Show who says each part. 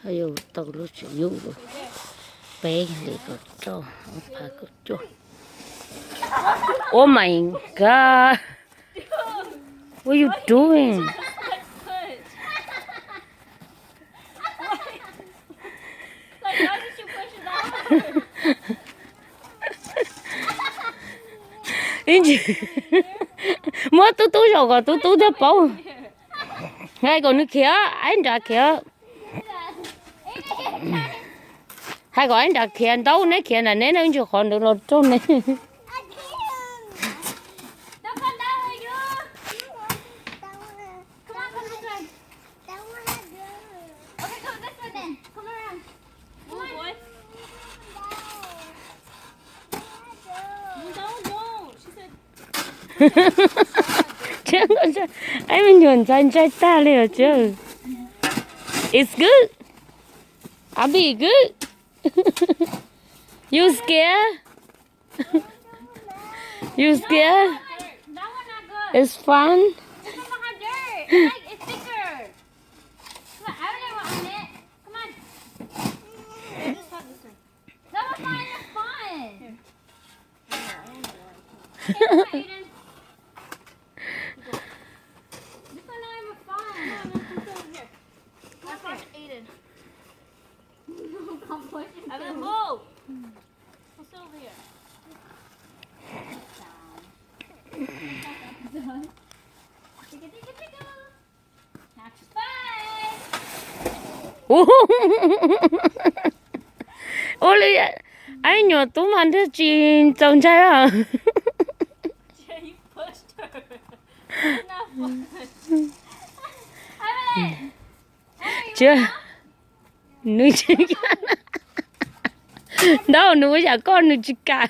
Speaker 1: 哎呦，到了就有了，背那个找，我怕个脚。Oh my God! What are you doing?
Speaker 2: Like, why did you push it that hard?
Speaker 1: Mất tú rồi còn tú theo bầu. Ngay còn nước kia, anh đã kia. Hai gọi anh đã kia đâu nè kia là nè nó chưa còn được rồi trôn này. Chứ anh mình nhuận danh trai ta liền chứ. It's good. Abby, good. You scared? You scared? It's fun.
Speaker 2: It's not hard dirt. It's thicker. Come on, I don't want it. Come on. Just have this one. That was not even fun. Here, Aiden. This one not even fun. Here. Let's watch Aiden. I'm pushing. Evan, move. We'll sit over here. Down.
Speaker 1: Ôi, anh nhỏ tú ăn thế chị chồng trai à?
Speaker 2: Yeah, you pushed her. It's not fun. Evan!
Speaker 1: Chưa. Nuôi chị cả. Đâu nuôi chả con nuôi chị cả.